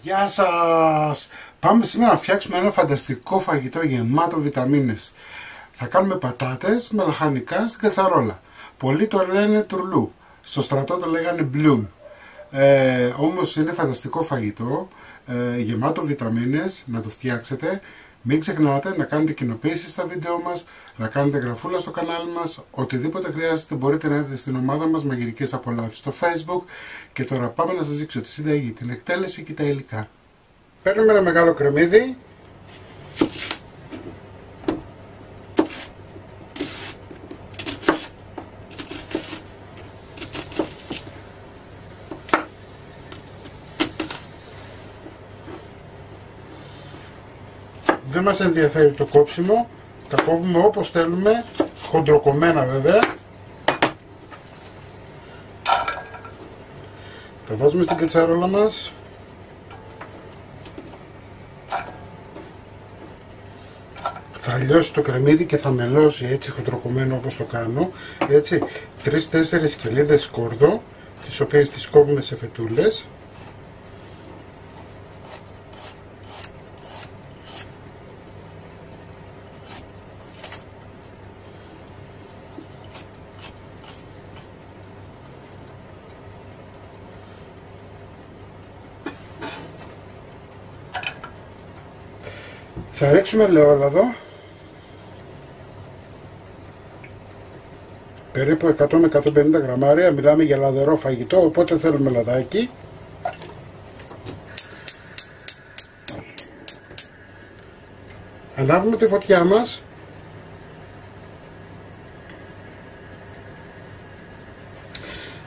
Γεια σας! Πάμε σήμερα να φτιάξουμε ένα φανταστικό φαγητό γεμάτο βιταμίνες. Θα κάνουμε πατάτες με λαχανικά στην κατσαρόλα. Πολλοί το λένε τουρλού, στο στρατό το λέγανε μπλουμ. Όμως είναι φανταστικό φαγητό, γεμάτο βιταμίνες, να το φτιάξετε. Μην ξεχνάτε να κάνετε κοινοποίηση στα βίντεο μας, να κάνετε γραφούλα στο κανάλι μας. Οτιδήποτε χρειάζεται μπορείτε να έρθετε στην ομάδα μας Μαγειρικές Απολαύσεις στο Facebook. Και τώρα πάμε να σας δείξω τη συνταγή, την εκτέλεση και τα υλικά. Παίρνουμε ένα μεγάλο κρεμμύδι. Δεν μας ενδιαφέρει το κόψιμο, τα κόβουμε όπως θέλουμε, χοντροκομμένα βέβαια. Τα βάζουμε στην κατσαρόλα μας. Θα λιώσει το κρεμμύδι και θα μελώσει έτσι χοντροκομμένο όπως το κάνω. Έτσι, 3-4 κελίδες σκόρδο, τις οποίες τις κόβουμε σε φετούλες. Θα ρίξουμε ελαιόλαδο, περίπου 100 με 150 γραμμάρια, μιλάμε για λαδερό φαγητό, οπότε θέλουμε λαδάκι. Ανάβουμε τη φωτιά μας.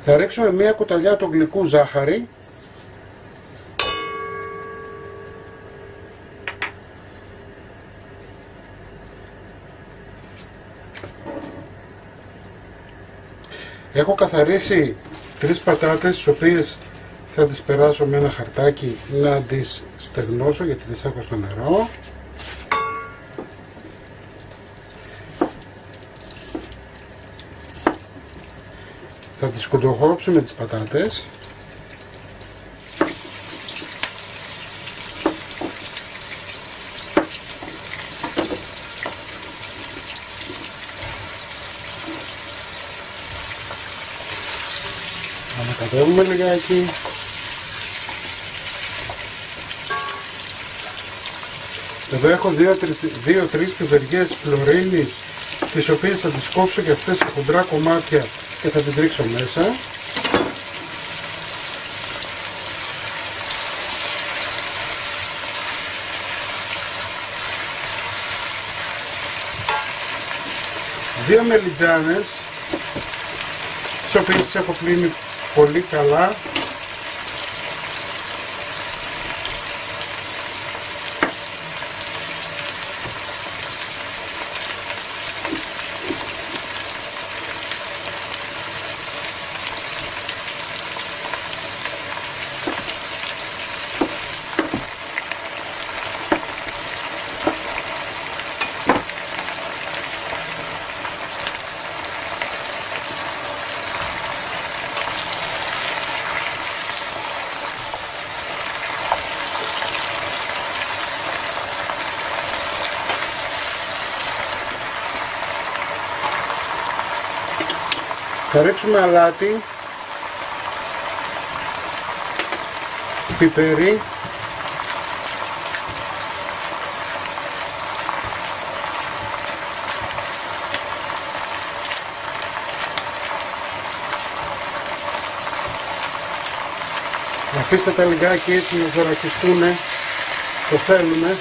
Θα ρίξουμε μία κουταλιά του γλυκού ζάχαρη. Έχω καθαρίσει 3 πατάτες, τις οποίες θα τις περάσω με ένα χαρτάκι να τις στεγνώσω γιατί τις έχω στο νερό. Θα τις κοντοχώψουμε τις πατάτες. Ανακατεύουμε λιγάκι. Εδώ έχω 2-3 πιπεριές φλωρίνης, τις οποίες θα τις κόψω και αυτές σε χοντρά κομμάτια και θα τις ρίξω μέσα. Δύο μελιτζάνες, τις οποίες έχω πλύνει πολύ καλά. Θα ρίξουμε αλάτι, πιπέρι, αφήστε τα λιγάκι έτσι να ζωρακιστούν, το θέλουμε.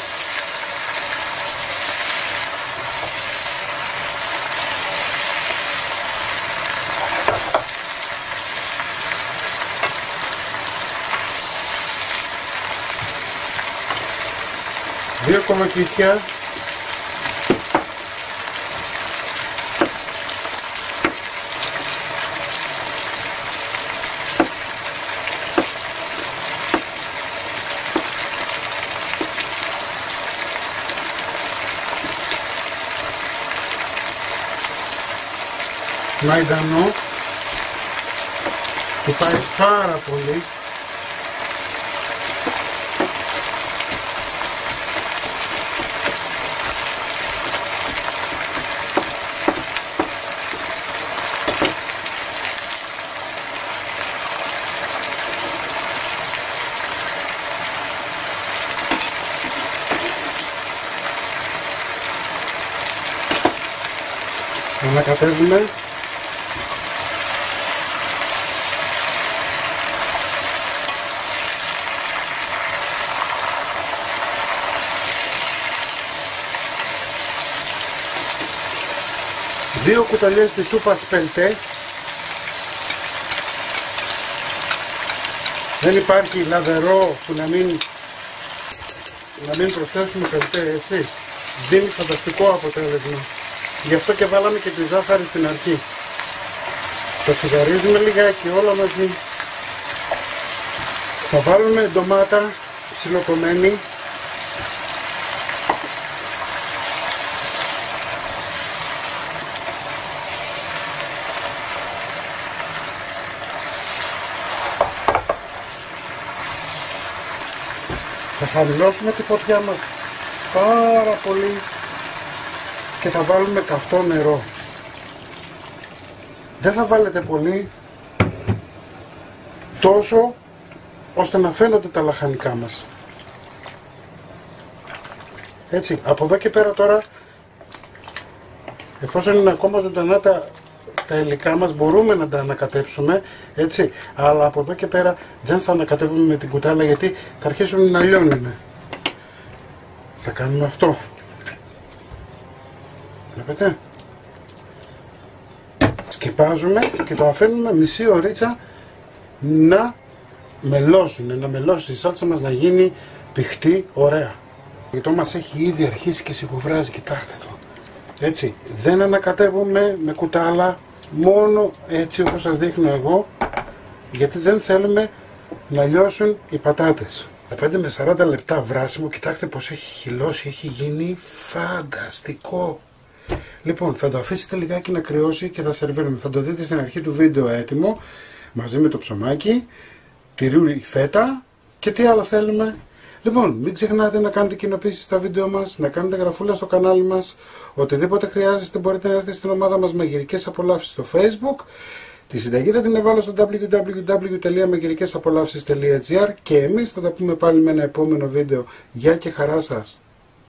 Δύο κολοκύθια. Μαϊντανό που πάει πάρα πολύ. Ανακατεύουμε. Δύο κουταλιές της σούπας πελτέ. Δεν υπάρχει λαδερό που να μην προσθέσουμε πελτέ, έτσι. Δίνει φανταστικό αποτέλεσμα. Γι' αυτό και βάλαμε και τη ζάχαρη στην αρχή. Το τσιγαρίζουμε λιγάκι όλα μαζί. Θα βάλουμε ντομάτα ψιλοκομμένη. Θα χαμηλώσουμε τη φωτιά μας πάρα πολύ και θα βάλουμε καυτό νερό. Δεν θα βάλετε πολύ, τόσο ώστε να φαίνονται τα λαχανικά μας. Έτσι, από εδώ και πέρα τώρα, εφόσον είναι ακόμα ζωντανά τα υλικά μας, μπορούμε να τα ανακατέψουμε, έτσι, αλλά από εδώ και πέρα δεν θα ανακατεύουμε με την κουτάλα γιατί θα αρχίσουν να λιώνουν. Θα κάνουμε αυτό. Βλέπετε. Σκεπάζουμε και το αφήνουμε μισή ωρίτσα να μελώσει η σάλτσα μας, να γίνει πηχτή, ωραία. Το φαγητό μας έχει ήδη αρχίσει και σιγοβράζει, κοιτάξτε το. Έτσι, δεν ανακατεύουμε με κουτάλα, μόνο έτσι όπως σας δείχνω εγώ, γιατί δεν θέλουμε να λιώσουν οι πατάτες. 5 με 40 λεπτά βράσιμο, κοιτάξτε πως έχει χυλώσει, έχει γίνει φανταστικό. Λοιπόν, θα το αφήσετε λιγάκι να κρυώσει και θα σερβίρουμε. Θα το δείτε στην αρχή του βίντεο έτοιμο, μαζί με το ψωμάκι, τυρί φέτα και τι άλλο θέλουμε. Λοιπόν, μην ξεχνάτε να κάνετε κοινοποίησεις στα βίντεο μας, να κάνετε γραφούλα στο κανάλι μας. Οτιδήποτε χρειάζεστε μπορείτε να έρθετε στην ομάδα μας Μαγειρικές Απολαύσεις στο Facebook. Τη συνταγή θα την εβάλω στο www.magirikesapollavsis.gr και εμείς θα τα πούμε πάλι με ένα επόμενο βίντεο. Γεια και χαρά σας!